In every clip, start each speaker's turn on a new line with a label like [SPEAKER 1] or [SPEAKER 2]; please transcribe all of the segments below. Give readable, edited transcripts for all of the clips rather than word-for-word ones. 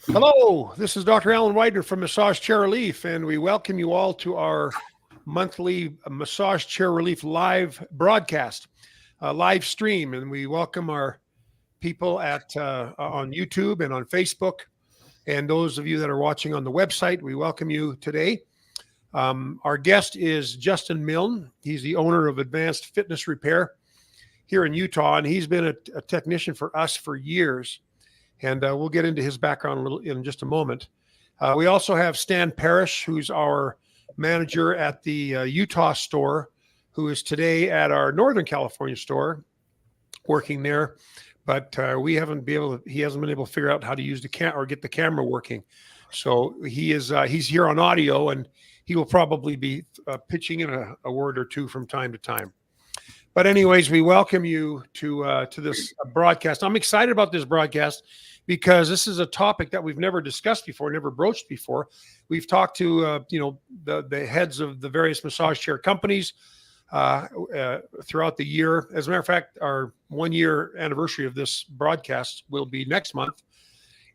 [SPEAKER 1] Hello, this is Dr. Alan Widener from Massage Chair Relief, and we welcome you all to our monthly Massage Chair Relief live broadcast, live stream. And we welcome our people on YouTube and on Facebook. And those of you that are watching on the website, we welcome you today. Our guest is Justin Milne. He's the owner of Advanced Fitness Repair here in Utah, and he's been a technician for us for years. And we'll get into his background a little in just a moment. We also have Stan Parrish, who's our manager at the Utah store, who is today at our Northern California store, working there. But he hasn't been able to figure out how to use the camera or get the camera working. So he's here on audio, and he will probably be pitching in a word or two from time to time. But anyways, we welcome you to this broadcast. I'm excited about this broadcast because this is a topic that we've never discussed before, never broached before. We've talked to the heads of the various massage chair companies throughout the year. As a matter of fact, our 1-year anniversary of this broadcast will be next month.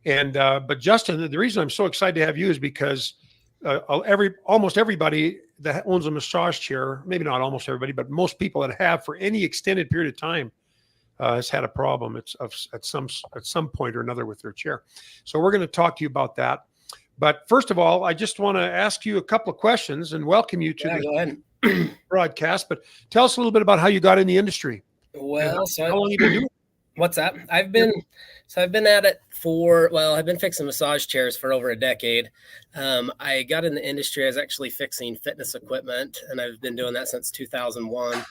[SPEAKER 1] And but Justin, the reason I'm so excited to have you is because almost everybody that owns a massage chair, maybe not almost everybody, but most people that have for any extended period of time has had a problem at some point or another with their chair. So we're going to talk to you about that. But first of all, I just want to ask you a couple of questions and welcome you to the broadcast. But tell us a little bit about how you got in the industry.
[SPEAKER 2] Well,
[SPEAKER 1] how long you been doing it?
[SPEAKER 2] What's that? I've been at it I've been fixing massage chairs for over a decade. I got in the industry. I was actually fixing fitness equipment, and I've been doing that since 2001.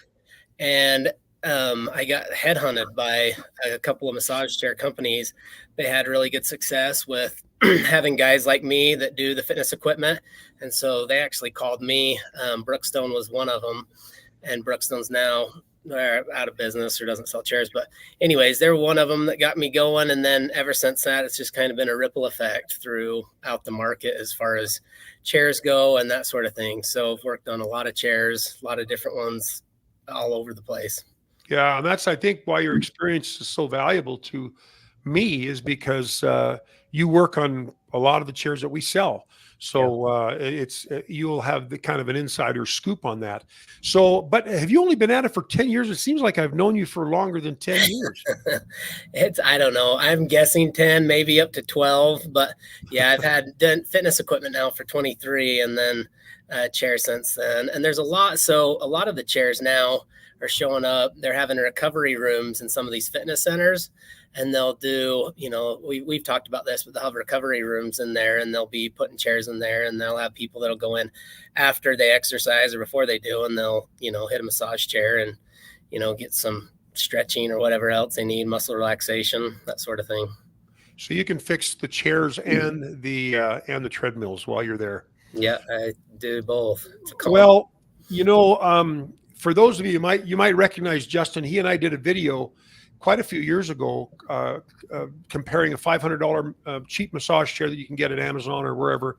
[SPEAKER 2] And I got headhunted by a couple of massage chair companies. They had really good success with having guys like me that do the fitness equipment. And so they actually called me. Brookstone was one of them, and Brookstone's now they're out of business or doesn't sell chairs. But anyways, they're one of them that got me going. And then ever since that, it's just kind of been a ripple effect throughout the market as far as chairs go and that sort of thing. So I've worked on a lot of chairs, a lot of different ones all over the place.
[SPEAKER 1] Yeah, and that's, I think, why your experience is so valuable to me is because you work on a lot of the chairs that we sell. So you'll have the kind of an insider scoop on that. So, but have you only been at it for 10 years? It seems like I've known you for longer than 10 years.
[SPEAKER 2] I don't know. I'm guessing 10, maybe up to 12. But yeah, I've done fitness equipment now for 23 and then chairs since then. And there's a lot. So a lot of the chairs now are showing up. They're having recovery rooms in some of these fitness centers. And they'll do, we've talked about this, but they'll have recovery rooms in there and they'll be putting chairs in there and they'll have people that'll go in after they exercise or before they do. And they'll, hit a massage chair and, get some stretching or whatever else they need, muscle relaxation, that sort of thing. So
[SPEAKER 1] you can fix the chairs and the treadmills while you're there.
[SPEAKER 2] Yeah, I do both.
[SPEAKER 1] Well, for those of you might recognize Justin. He and I did a video quite a few years ago, comparing a $500 cheap massage chair that you can get at Amazon or wherever,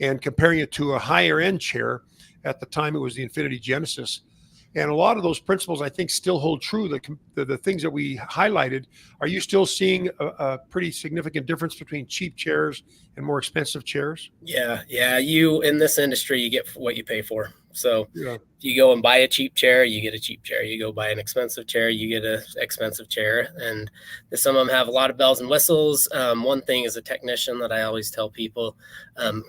[SPEAKER 1] and comparing it to a higher end chair. At the time, it was the Infinity Genesis. And a lot of those principles, I think, still hold true. The things that we highlighted, are you still seeing a pretty significant difference between cheap chairs and more expensive chairs?
[SPEAKER 2] Yeah. You, in this industry, you get what you pay for. So if you go and buy a cheap chair, you get a cheap chair. You go buy an expensive chair, you get an expensive chair. And some of them have a lot of bells and whistles. One thing as a technician that I always tell people,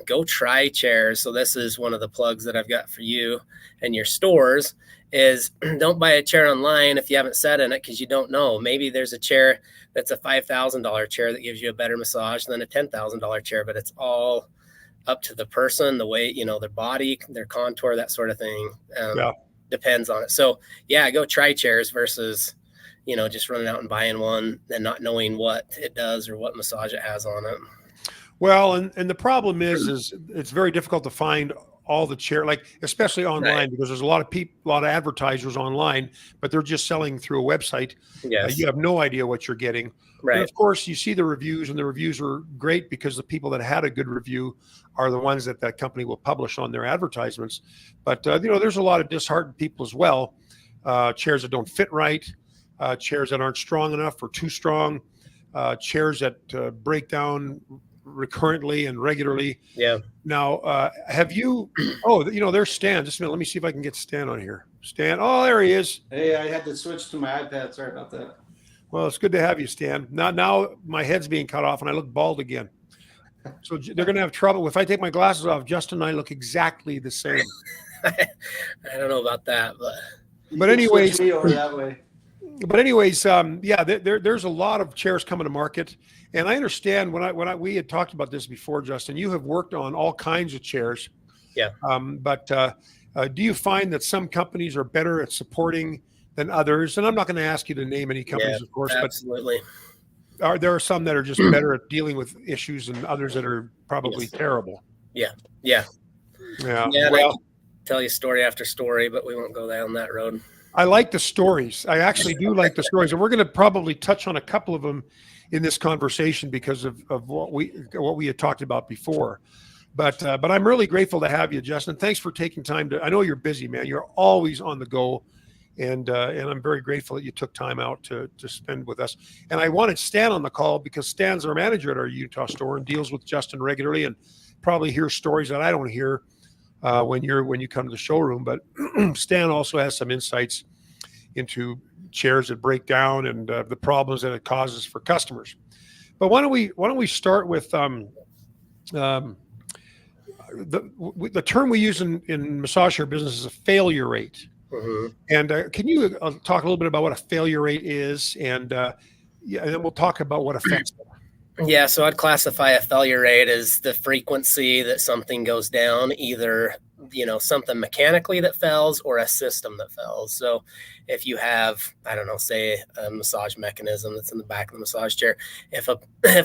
[SPEAKER 2] go try chairs. So this is one of the plugs that I've got for you and your stores is don't buy a chair online if you haven't sat in it, because you don't know. Maybe there's a chair that's a $5,000 chair that gives you a better massage than a $10,000 chair, but it's all up to the person, the way, their body, their contour, that sort of thing. Depends on it. So go try chairs versus, just running out and buying one and not knowing what it does or what massage it has on it.
[SPEAKER 1] Well, and the problem is it's very difficult to find all the chair, like especially online, because there's a lot of advertisers online, but they're just selling through a website.
[SPEAKER 2] Yes.
[SPEAKER 1] You have no idea what you're getting.
[SPEAKER 2] Right.
[SPEAKER 1] And of course, you see the reviews, and the reviews are great because the people that had a good review are the ones that company will publish on their advertisements. But there's a lot of disheartened people as well. Chairs that don't fit right, chairs that aren't strong enough or too strong, chairs that break down recurrently and regularly.
[SPEAKER 2] Yeah.
[SPEAKER 1] Now, have you? Oh, there's Stan. Just a minute. Let me see if I can get Stan on here. Stan. Oh, there he is.
[SPEAKER 3] Hey, I had to switch to my iPad. Sorry about that.
[SPEAKER 1] Well, it's good to have you, Stan. Now my head's being cut off and I look bald again. So they're going to have trouble. If I take my glasses off, Justin and I look exactly the same.
[SPEAKER 2] I don't know about that,
[SPEAKER 1] but anyways,
[SPEAKER 3] me over that way.
[SPEAKER 1] But anyways, there's a lot of chairs coming to market, and I understand we had talked about this before, Justin. You have worked on all kinds of chairs.
[SPEAKER 2] Yeah.
[SPEAKER 1] But do you find that some companies are better at supporting than others? And I'm not going to ask you to name any companies, of course,
[SPEAKER 2] absolutely.
[SPEAKER 1] But there are some that are just better at dealing with issues, and others that are probably terrible.
[SPEAKER 2] Yeah.
[SPEAKER 1] Well,
[SPEAKER 2] I can tell you story after story, but we won't go down that road.
[SPEAKER 1] I like the stories. I actually do like the stories, and we're going to probably touch on a couple of them in this conversation because of what we had talked about before. But I'm really grateful to have you, Justin. Thanks for taking time I know you're busy, man. You're always on the go, and I'm very grateful that you took time out to spend with us. And I wanted Stan on the call because Stan's our manager at our Utah store and deals with Justin regularly, and probably hears stories that I don't hear when you come to the showroom. But Stan also has some insights into chairs that break down and the problems that it causes for customers. But why don't we start with the term we use in massage chair business is a failure rate.
[SPEAKER 2] Mm-hmm.
[SPEAKER 1] And can you talk a little bit about what a failure rate is, and then we'll talk about what affects it.
[SPEAKER 2] Yeah, so I'd classify a failure rate as the frequency that something goes down, either, something mechanically that fails or a system that fails. So if you have, I don't know, say a massage mechanism that's in the back of the massage chair, if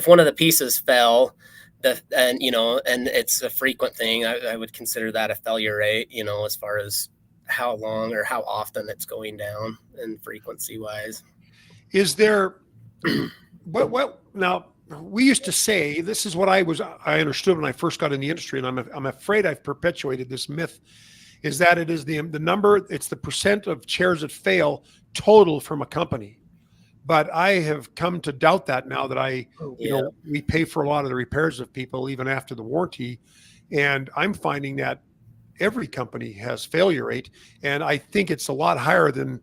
[SPEAKER 2] one of the pieces fell, and it's a frequent thing, I would consider that a failure rate, as far as how long or how often it's going down and frequency wise.
[SPEAKER 1] Is there, what now? We used to say, this is what I understood when I first got in the industry, and I'm afraid I've perpetuated this myth, is that it is the number, it's the percent of chairs that fail total from a company. But I have come to doubt that now that we pay for a lot of the repairs of people even after the warranty, and I'm finding that every company has failure rate, and I think it's a lot higher than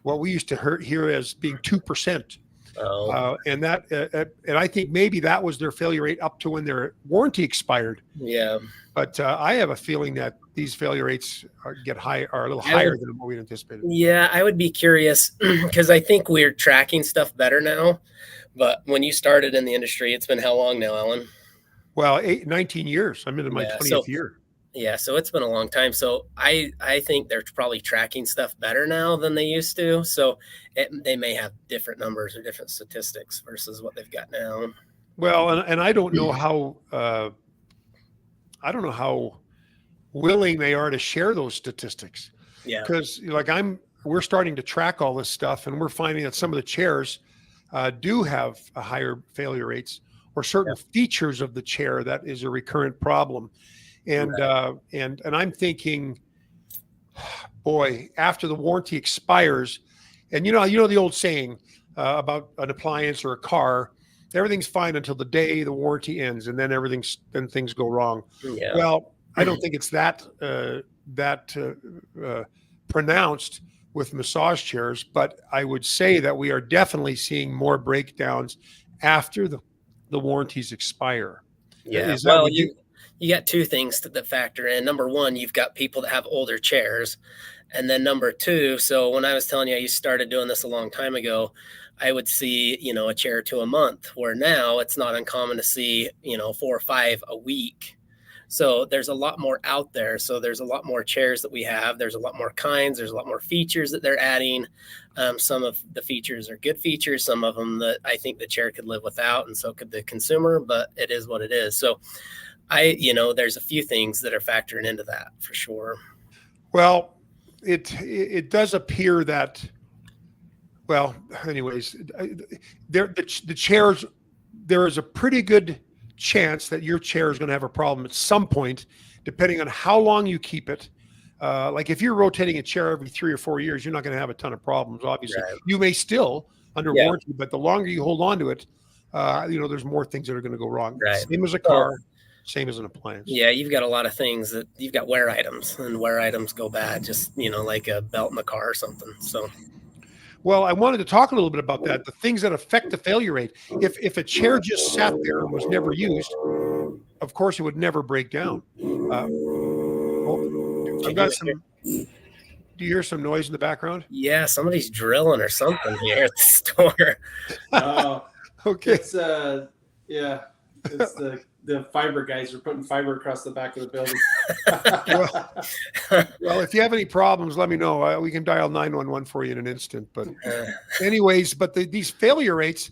[SPEAKER 1] what we used to hear as being 2%. And I think maybe that was their failure rate up to when their warranty expired.
[SPEAKER 2] Yeah.
[SPEAKER 1] But I have a feeling that these failure rates are a little higher than what we anticipated.
[SPEAKER 2] Yeah, I would be curious because I think we're tracking stuff better now. But when you started in the industry, it's been how long now, Alan?
[SPEAKER 1] Well, 19 years. I'm into my 20th year.
[SPEAKER 2] Yeah, so it's been a long time. So I think they're probably tracking stuff better now than they used to. So they may have different numbers or different statistics versus what they've got now.
[SPEAKER 1] Well, and I don't know how willing they are to share those statistics.
[SPEAKER 2] Yeah,
[SPEAKER 1] because we're starting to track all this stuff, and we're finding that some of the chairs do have a higher failure rates, or certain features of the chair that is a recurrent problem. And and I'm thinking, boy, after the warranty expires, and the old saying about an appliance or a car, everything's fine until the day the warranty ends, and then things go wrong.
[SPEAKER 2] Yeah.
[SPEAKER 1] Well, I don't think it's that pronounced with massage chairs, but I would say that we are definitely seeing more breakdowns after the warranties expire.
[SPEAKER 2] Yeah. You got two things that factor in. Number one, you've got people that have older chairs. And then number two, so when I was telling you I started doing this a long time ago, I would see, a chair or two a month, where now it's not uncommon to see, 4 or 5 a week. So there's a lot more out there. So there's a lot more chairs that we have. There's a lot more kinds. There's a lot more features that they're adding. Some of the features are good features. Some of them that I think the chair could live without, and so could the consumer, but it is what it is. So there's a few things that are factoring into that for sure.
[SPEAKER 1] Well, it does appear that, well, anyways, the chairs, there is a pretty good chance that your chair is going to have a problem at some point, depending on how long you keep it. Like if you're rotating a chair every 3 or 4 years, you're not going to have a ton of problems. Obviously, You may still under warranty, but the longer you hold on to it, there's more things that are going to go wrong.
[SPEAKER 2] Right.
[SPEAKER 1] Same as a car, same as an appliance.
[SPEAKER 2] Yeah, you've got a lot of things that you've got wear items, and wear items go bad, just, like a belt in the car or something. So,
[SPEAKER 1] well, I wanted to talk a little bit about that, the things that affect the failure rate. If a chair just sat there and was never used, of course, it would never break down. I've got some. Do you hear some noise in the background?
[SPEAKER 2] Yeah, somebody's drilling or something here at the store.
[SPEAKER 3] Oh,
[SPEAKER 1] Okay.
[SPEAKER 3] it's the fiber guys are putting fiber across the back of the building.
[SPEAKER 1] Well, if you have any problems, let me know. We can dial 911 for you in an instant. But anyways, these failure rates,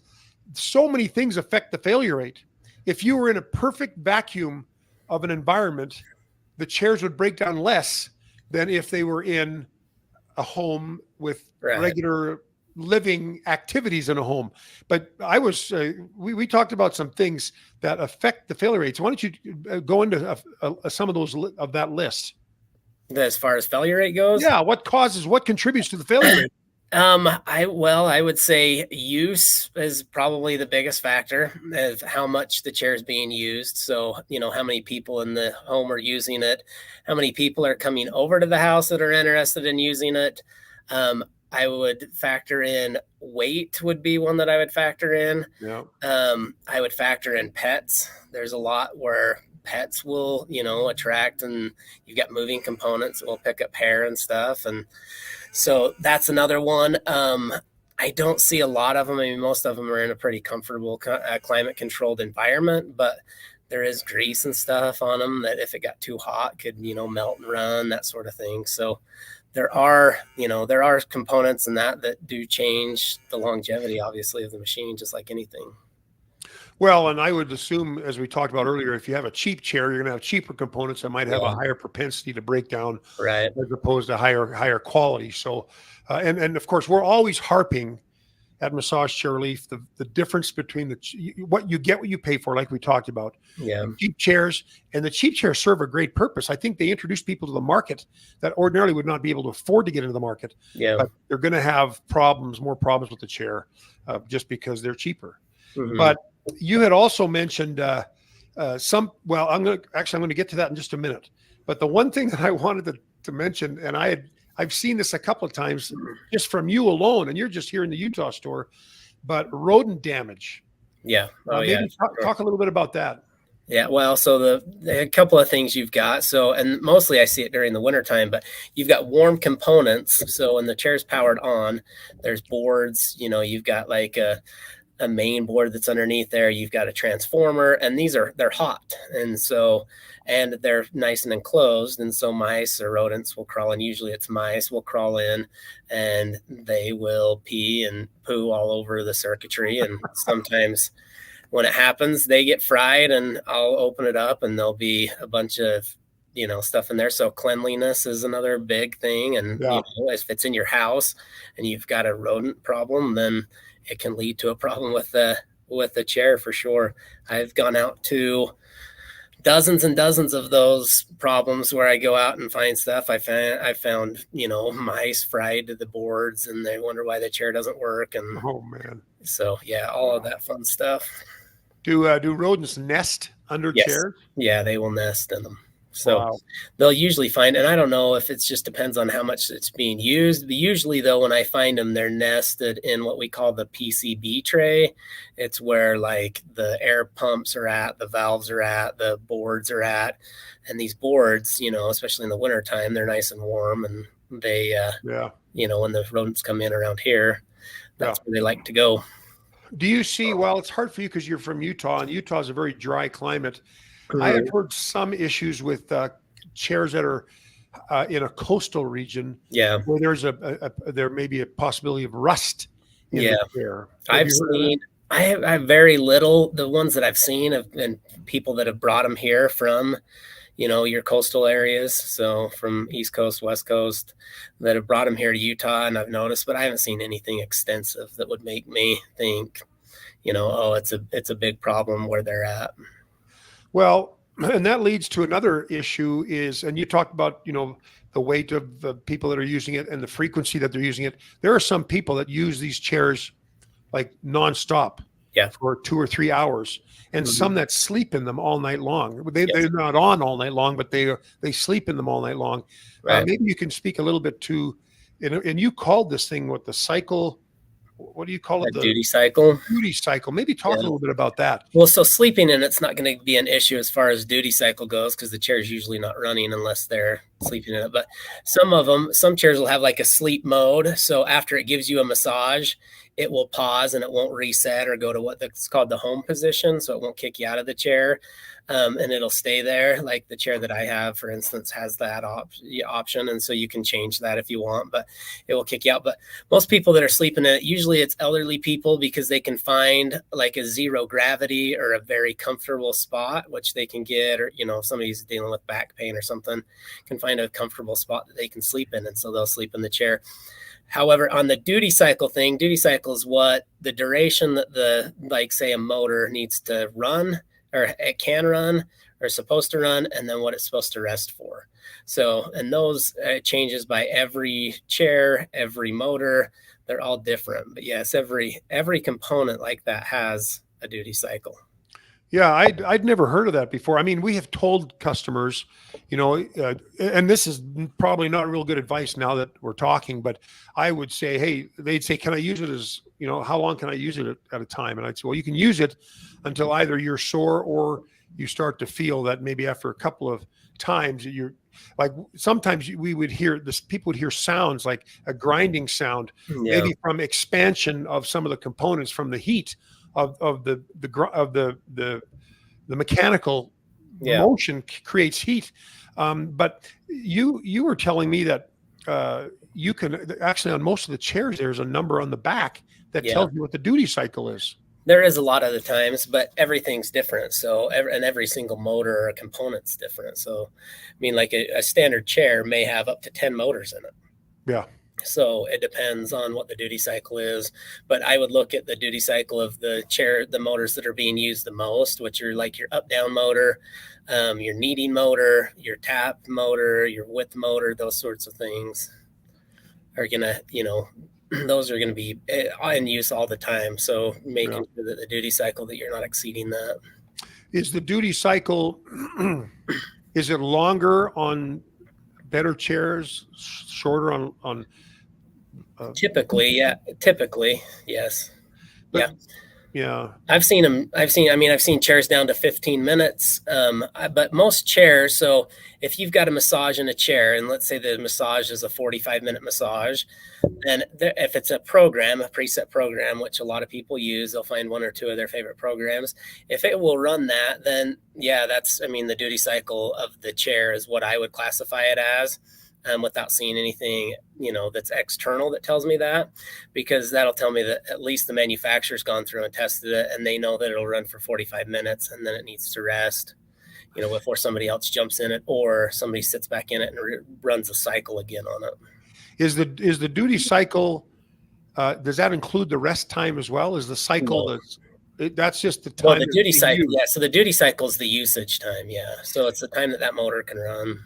[SPEAKER 1] so many things affect the failure rate. If you were in a perfect vacuum of an environment, the chairs would break down less than if they were in a home with regular living activities in a home. But we talked about some things that affect the failure rates. Why don't you go into some of those of that list?
[SPEAKER 2] As far as failure rate goes?
[SPEAKER 1] Yeah. What contributes to the failure rate?
[SPEAKER 2] I would say use is probably the biggest factor of how much the chair is being used. So, how many people in the home are using it, how many people are coming over to the house that are interested in using it. I would factor in weight would be one that I would factor in.
[SPEAKER 1] Yeah.
[SPEAKER 2] I would factor in pets. There's a lot where pets will, attract, and you've got moving components that will pick up hair and stuff. And so that's another one. I don't see a lot of them. I mean, most of them are in a pretty comfortable climate controlled environment, but there is grease and stuff on them that if it got too hot could, melt and run, that sort of thing. So there are components in that do change the longevity, obviously, of the machine, just like anything.
[SPEAKER 1] Well, and I would assume, as we talked about earlier, if you have a cheap chair, you're going to have cheaper components that might have a higher propensity to break down,
[SPEAKER 2] right,
[SPEAKER 1] as opposed to higher quality. So, and of course, we're always harping at Massage Chair Relief the difference between what you pay for, like we talked about.
[SPEAKER 2] Yeah,
[SPEAKER 1] cheap chairs, and the cheap chairs serve a great purpose. I think they introduce people to the market that ordinarily would not be able to afford to get into the market.
[SPEAKER 2] Yeah,
[SPEAKER 1] but they're going to have more problems with the chair, just because they're cheaper.
[SPEAKER 2] Mm-hmm.
[SPEAKER 1] But you had also mentioned some. Well, I'm going to get to that in just a minute. But the one thing that I wanted to mention, and I've seen this a couple of times just from you alone, and you're just here in the Utah store, but rodent damage.
[SPEAKER 2] Yeah.
[SPEAKER 1] Talk a little bit about that.
[SPEAKER 2] Yeah, well, so a couple of things you've got. So, and mostly I see it during the wintertime, but you've got warm components. So when the chair's powered on, there's boards, you've got like a main board that's underneath there. You've got a transformer, and they're hot. And they're nice and enclosed. And so mice or rodents will crawl in. Usually it's mice will crawl in, and they will pee and poo all over the circuitry. And sometimes when it happens, they get fried, and I'll open it up and there'll be a bunch of, stuff in there. So cleanliness is another big thing. And if it's in your house and you've got a rodent problem, then it can lead to a problem with the chair for sure. I've gone out to dozens and dozens of those problems where I go out and find stuff. I found mice fried to the boards, and they wonder why the chair doesn't work. And
[SPEAKER 1] oh man,
[SPEAKER 2] so yeah, all of that fun stuff.
[SPEAKER 1] Do rodents nest under chairs?
[SPEAKER 2] Yeah, they will nest in them. So they'll usually find, and I don't know if it just depends on how much it's being used. But usually though, when I find them, they're nested in what we call the PCB tray. It's where like the air pumps are at, the valves are at, the boards are at. And these boards, especially in the wintertime, they're nice and warm, and they, when the rodents come in around here, that's where they like to go.
[SPEAKER 1] Do you see, well, it's hard for you because you're from Utah, and Utah is a very dry climate. I have heard some issues with chairs that are in a coastal region, where there may be a possibility of rust in the chair.
[SPEAKER 2] I have very little. The ones that I've seen have been people that have brought them here from, your coastal areas. So from East Coast, West Coast, that have brought them here to Utah, and I've noticed, but I haven't seen anything extensive that would make me think, it's a big problem where they're at.
[SPEAKER 1] Well, and that leads to another issue and you talked about, the weight of the people that are using it and the frequency that they're using it. There are some people that use these chairs like nonstop. for 2 or 3 hours, and some that sleep in them all night long. They're not on all night long, but they sleep in them all night long.
[SPEAKER 2] Right.
[SPEAKER 1] Maybe you can speak a little bit to, and you called this thing what the cycle. What do you call it?
[SPEAKER 2] The duty cycle.
[SPEAKER 1] Duty cycle. Maybe talk a little bit about that.
[SPEAKER 2] Well, so sleeping in it's not going to be an issue as far as duty cycle goes, because the chair is usually not running unless they're sleeping in it. But some chairs will have like a sleep mode. So after it gives you a massage, it will pause and it won't reset or go to what's called the home position. So it won't kick you out of the chair. And it'll stay there. Like the chair that I have, for instance, has that option. And so you can change that if you want, but it will kick you out. But most people that are sleeping in it, usually it's elderly people, because they can find like a zero gravity or a very comfortable spot, which they can get, or, if somebody's dealing with back pain or something, can find a comfortable spot that they can sleep in. And so they'll sleep in the chair. However, on the duty cycle thing, duty cycle is what the duration that say a motor needs to run, or it can run, or is supposed to run, and then what it's supposed to rest for. So, and those changes by every chair, every motor, they're all different. But yes, every component like that has a duty cycle.
[SPEAKER 1] Yeah, I'd never heard of that before. I mean, we have told customers, and this is probably not real good advice now that we're talking, but I would say, hey, they'd say, can I use it as, how long can I use it at a time? And I'd say, well, you can use it until either you're sore or you start to feel that maybe after a couple of times you're like, sometimes we would hear this, people would hear sounds like a grinding sound, maybe from expansion of some of the components from the heat of the mechanical motion creates heat. But you were telling me that you can actually, on most of the chairs, there's a number on the back that tells you what the duty cycle is.
[SPEAKER 2] There is a lot of the times, but everything's different. So every single motor or component's different. So, I mean, like a standard chair may have up to 10 motors in it.
[SPEAKER 1] Yeah.
[SPEAKER 2] So it depends on what the duty cycle is, but I would look at the duty cycle of the chair, the motors that are being used the most, which are like your up down motor, your kneading motor, your tap motor, your width motor, those sorts of things are gonna, those are going to be in use all the time. So making sure that the duty cycle, that you're not exceeding that.
[SPEAKER 1] Is the duty cycle, is it longer on better chairs, shorter on
[SPEAKER 2] typically, yes.
[SPEAKER 1] Yeah.
[SPEAKER 2] I've seen chairs down to 15 minutes. But most chairs, so if you've got a massage in a chair, and let's say the massage is a 45-minute massage, then if it's a preset program, which a lot of people use, they'll find one or two of their favorite programs. If it will run that, then the duty cycle of the chair is what I would classify it as. Without seeing anything, that's external that tells me that, because that'll tell me that at least the manufacturer's gone through and tested it, and they know that it'll run for 45 minutes and then it needs to rest, before somebody else jumps in it or somebody sits back in it and runs a cycle again on it.
[SPEAKER 1] Is the duty cycle, does that include the rest time as well? Is the cycle that's just the time?
[SPEAKER 2] Well, the duty cycle, so the duty cycle is the usage time, so it's the time that motor can run.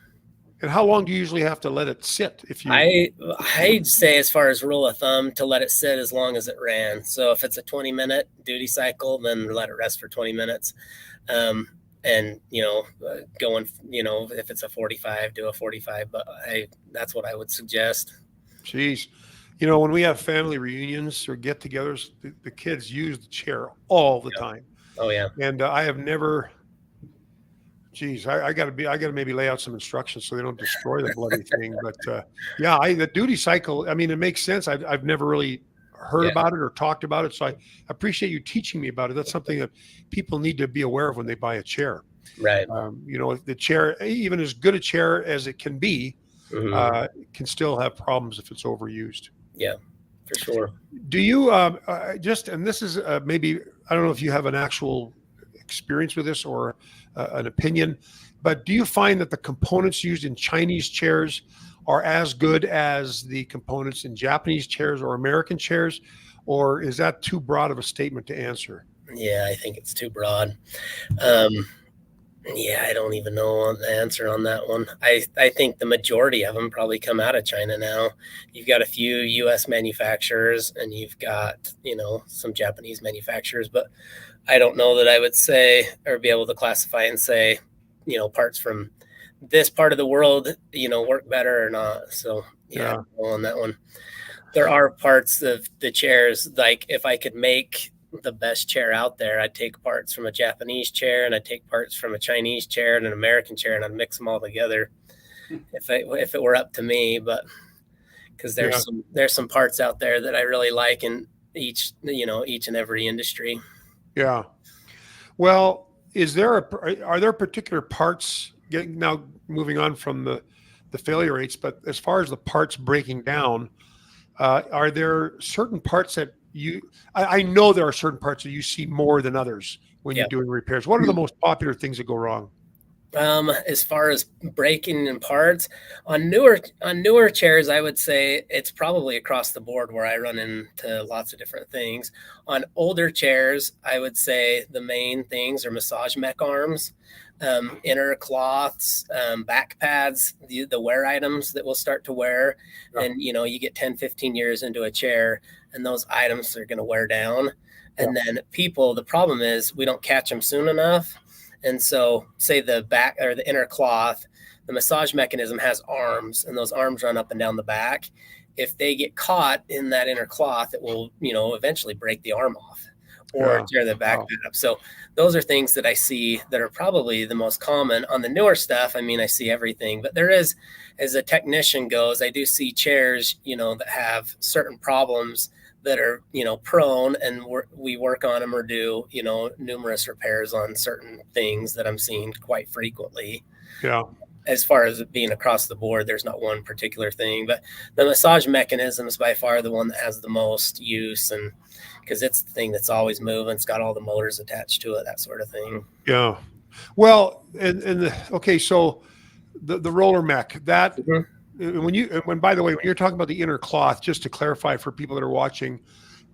[SPEAKER 1] And how long do you usually have to let it sit?
[SPEAKER 2] I'd say, as far as rule of thumb, to let it sit as long as it ran. So if it's a 20-minute duty cycle, then let it rest for 20 minutes. And if it's a 45, do a 45. But that's what I would suggest.
[SPEAKER 1] Jeez. When we have family reunions or get-togethers, the kids use the chair all the time.
[SPEAKER 2] Oh yeah.
[SPEAKER 1] And I have never. Geez, I got to maybe lay out some instructions so they don't destroy the bloody thing. But the duty cycle, I mean, it makes sense. I've never really heard about it or talked about it. So I appreciate you teaching me about it. That's something that people need to be aware of when they buy a chair.
[SPEAKER 2] Right.
[SPEAKER 1] If the chair, even as good a chair as it can be, can still have problems if it's overused.
[SPEAKER 2] Yeah, for sure.
[SPEAKER 1] Do you and this is maybe, I don't know if you have an actual experience with this or an opinion, but do you find that the components used in Chinese chairs are as good as the components in Japanese chairs or American chairs, or is that too broad of a statement to answer?
[SPEAKER 2] Yeah, I think it's too broad. Yeah, I don't even know the answer on that one. I think the majority of them probably come out of China now. You've got a few U.S. manufacturers, and you've got, some Japanese manufacturers, but I don't know that I would say or be able to classify and say, parts from this part of the world, work better or not. So yeah, I don't know on that one. There are parts of the chairs, like if I could make the best chair out there, I'd take parts from a Japanese chair and I'd take parts from a Chinese chair and an American chair, and I'd mix them all together if it were up to me. But because there's some parts out there that I really like in each and every industry.
[SPEAKER 1] Yeah. Well, are there particular parts, now moving on from the failure rates, but as far as the parts breaking down, are there certain parts that I know there are certain parts that you see more than others when you're doing repairs? What are the most popular things that go wrong?
[SPEAKER 2] As far as breaking in parts on newer chairs, I would say it's probably across the board where I run into lots of different things. On older chairs, I would say the main things are massage mech arms, inner cloths, back pads, the wear items that will start to wear. And, you get 10, 15 years into a chair and those items are going to wear down. And then the problem is we don't catch them soon enough. And so say the back or the inner cloth, the massage mechanism has arms, and those arms run up and down the back. If they get caught in that inner cloth, it will, eventually break the arm off or tear the back up. So those are things that I see that are probably the most common. On the newer stuff, I see everything, but there is, as a technician goes, I do see chairs, that have certain problems that are, prone, and we work on them or do, numerous repairs on certain things that I'm seeing quite frequently.
[SPEAKER 1] Yeah.
[SPEAKER 2] As far as it being across the board, there's not one particular thing, but the massage mechanism is by far the one that has the most use, and because it's the thing that's always moving. It's got all the motors attached to it, that sort of thing.
[SPEAKER 1] Yeah. Well, so the roller mech, that by the way, when you're talking about the inner cloth, just to clarify for people that are watching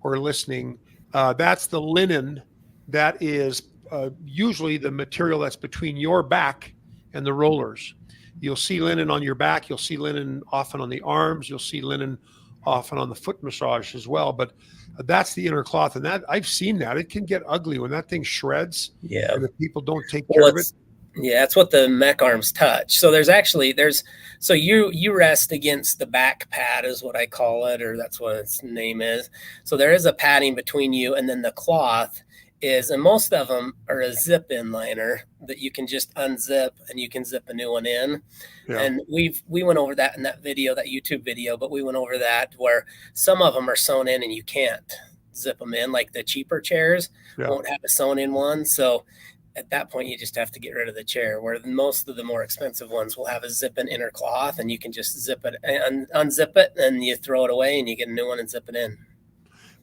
[SPEAKER 1] or listening, that's the linen that is usually the material that's between your back and the rollers. You'll see linen on your back. You'll see linen often on the arms. You'll see linen often on the foot massage as well. But that's the inner cloth, and that I've seen that it can get ugly when that thing shreds.
[SPEAKER 2] Yeah,
[SPEAKER 1] and if people don't take care of it.
[SPEAKER 2] Yeah, that's what the mech arms touch. So so you rest against the back pad is what I call it, or that's what its name is. So there is a padding between you and then the cloth is, and most of them are a zip in liner that you can just unzip and you can zip a new one in. Yeah. And we went over that in that video, that YouTube video, but we went over that where some of them are sewn in and you can't zip them in, like the cheaper chairs won't have a sewn in one. So at that point, you just have to get rid of the chair, where most of the more expensive ones will have a zip-in inner cloth, and you can just zip it and unzip it, and you throw it away, and you get a new one and zip it in.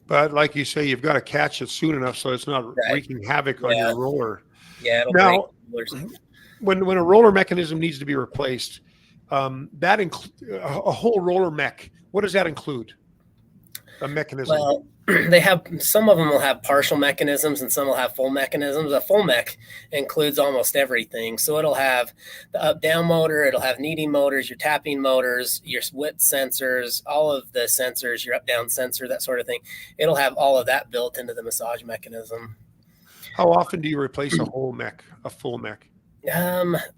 [SPEAKER 1] But like you say, you've got to catch it soon enough so it's not wreaking havoc on your roller.
[SPEAKER 2] Yeah.
[SPEAKER 1] Now, when a roller mechanism needs to be replaced, that includes a whole roller mech. What does that include? A mechanism.
[SPEAKER 2] Well, some of them will have partial mechanisms and some will have full mechanisms. A full mech includes almost everything. So it'll have the up down motor, it'll have kneading motors, your tapping motors, your width sensors, all of the sensors, your up down sensor, that sort of thing. It'll have all of that built into the massage mechanism.
[SPEAKER 1] How often do you replace a full mech?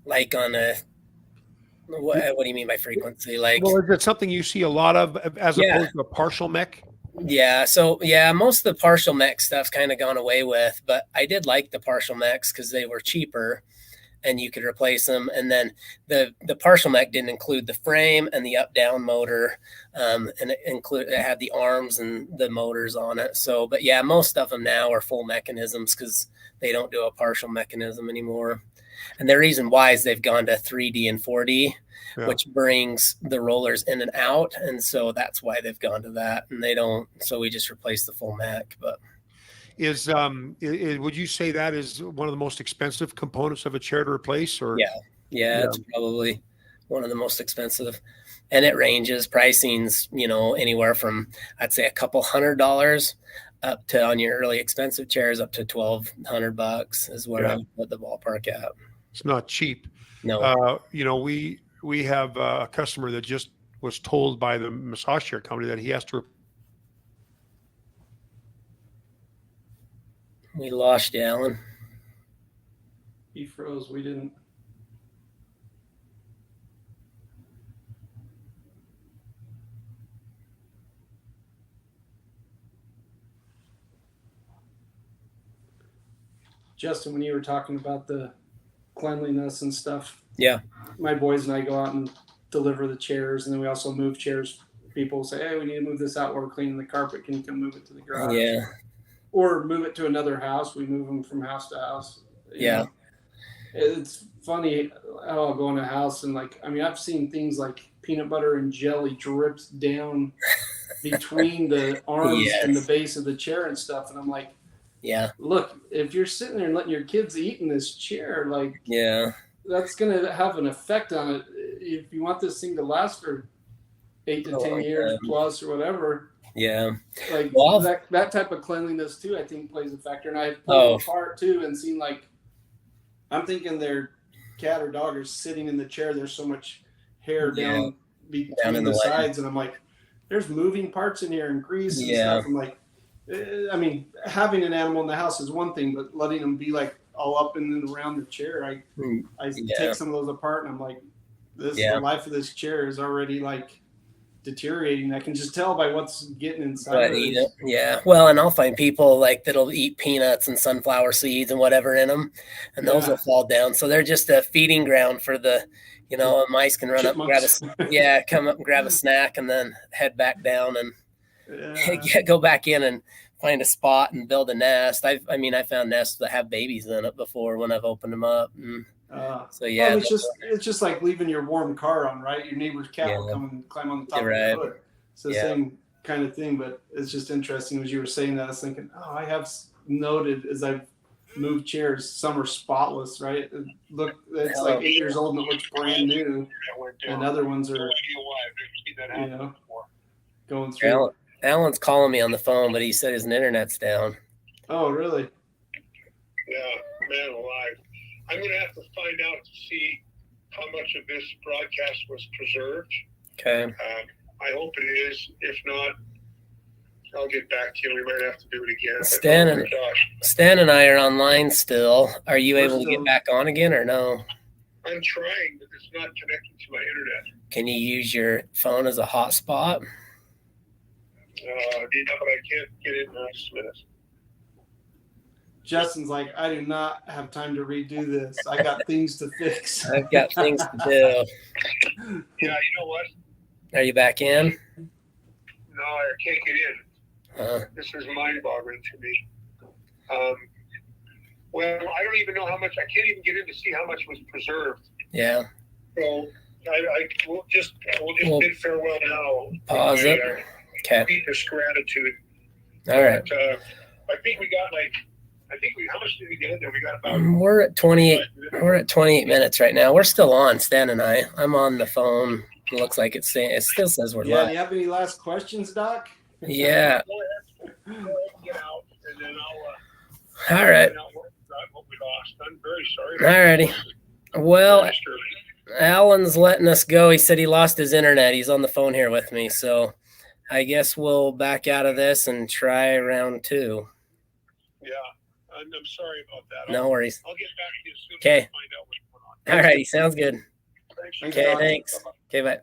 [SPEAKER 2] Like on a, what do you mean by frequency? Like,
[SPEAKER 1] well, is it something you see a lot of as opposed to a partial mech?
[SPEAKER 2] Yeah. So most of the partial mech stuff's kind of gone away with, but I did like the partial mechs because they were cheaper and you could replace them. And then the partial mech didn't include the frame and the up down motor. And it had the arms and the motors on it. So, but yeah, most of them now are full mechanisms because they don't do a partial mechanism anymore. And the reason why is they've gone to 3D and 4D, which brings the rollers in and out. And so that's why they've gone to that. And so we just replace the full mech. But
[SPEAKER 1] would you say that is one of the most expensive components of a chair to replace? Or
[SPEAKER 2] yeah, it's probably one of the most expensive. And it ranges pricings, anywhere from, I'd say, a couple $100 up to, on your really expensive chairs, up to $1,200 is where I would put the ballpark at.
[SPEAKER 1] It's not cheap.
[SPEAKER 2] No.
[SPEAKER 1] We have a customer that just was told by the massage chair company that he has to.
[SPEAKER 2] We lost you, Alan.
[SPEAKER 3] He froze. We didn't. Justin, when you were talking about the cleanliness and stuff,
[SPEAKER 2] Yeah.
[SPEAKER 3] My boys and I go out and deliver the chairs, and then we also move chairs. People say, "Hey, we need to move this out while we're cleaning the carpet. Can you come move it to the garage?"
[SPEAKER 2] Yeah.
[SPEAKER 3] Or move it to another house. We move them from house to house.
[SPEAKER 2] Yeah.
[SPEAKER 3] It's funny how I'll go in a house and I've seen things like peanut butter and jelly drips down between the arms and the base of the chair and stuff. And I'm like,
[SPEAKER 2] yeah,
[SPEAKER 3] look, if you're sitting there and letting your kids eat in this chair,
[SPEAKER 2] yeah,
[SPEAKER 3] that's going to have an effect on it. If you want this thing to last for 8 to 10 years plus or whatever.
[SPEAKER 2] Yeah.
[SPEAKER 3] That type of cleanliness too, I think plays a factor. And I've pulled apart too and seen I'm thinking their cat or dog are sitting in the chair. There's so much hair down between the sides. And I'm like, there's moving parts in here and grease and stuff. I'm like, I mean, having an animal in the house is one thing, but letting them be all up and around the chair, I take some of those apart and I'm like, the life of this chair is already deteriorating. I can just tell by what's getting inside.
[SPEAKER 2] Yeah. Well, and I'll find people that'll eat peanuts and sunflower seeds and whatever in them, and those will fall down. So they're just a feeding ground for the, mice can run
[SPEAKER 3] Chipmunks.
[SPEAKER 2] up and come up and grab a snack and then head back down and go back in and find a spot and build a nest. I found nests that have babies in it before when I've opened them up.
[SPEAKER 3] It's just like leaving your warm car on, right? Your neighbor's cat will come and climb on the top of the hood. It's the same kind of thing, but it's just interesting as you were saying that. I was thinking, I have noted as I've moved chairs, some are spotless, right? Look, it's 8 years old and it looks brand new, and other ones are, going through.
[SPEAKER 2] Alan's calling me on the phone, but he said his internet's down.
[SPEAKER 3] Oh, really?
[SPEAKER 4] Yeah, man alive. I'm going to have to find out to see how much of this broadcast was preserved.
[SPEAKER 2] Okay.
[SPEAKER 4] I hope it is. If not, I'll get back to you. We might have to do it again.
[SPEAKER 2] Stan and I are online still. Are you able to get back on again or no?
[SPEAKER 4] I'm trying, but it's not connected to my internet.
[SPEAKER 2] Can you use your phone as a hotspot?
[SPEAKER 4] But I can't get in this minute.
[SPEAKER 3] Justin's like, I do not have time to redo this. I got things to fix.
[SPEAKER 2] I've got things to do.
[SPEAKER 4] Yeah, you know what?
[SPEAKER 2] Are you back in?
[SPEAKER 4] No, I can't get in. This is mind-boggling to me. Well, I don't even know how much. I can't even get in to see how much was preserved.
[SPEAKER 2] Yeah.
[SPEAKER 4] So we'll just bid farewell now.
[SPEAKER 2] Pause it. Okay.
[SPEAKER 4] Deepest gratitude.
[SPEAKER 2] All right.
[SPEAKER 4] But, I think we got how much did we get in there? We got about.
[SPEAKER 2] We're at 28. We're at 28 minutes right now. We're still on, Stan and I. I'm on the phone. It looks like it still says we're live.
[SPEAKER 3] Do you have any last questions, Doc?
[SPEAKER 2] Yeah.
[SPEAKER 4] Go ahead, get out, and then I'll.
[SPEAKER 2] All right.
[SPEAKER 4] What we lost. I'm very sorry.
[SPEAKER 2] All righty. Well, Alan's letting us go. He said he lost his internet. He's on the phone here with me, so I guess we'll back out of this and try round 2.
[SPEAKER 4] Yeah, I'm sorry about that.
[SPEAKER 2] No worries.
[SPEAKER 4] I'll get back to you as soon as
[SPEAKER 2] Okay.
[SPEAKER 4] I find out what's going on.
[SPEAKER 2] All righty. Sounds good.
[SPEAKER 4] Thanks.
[SPEAKER 2] Okay, thanks. Okay, bye.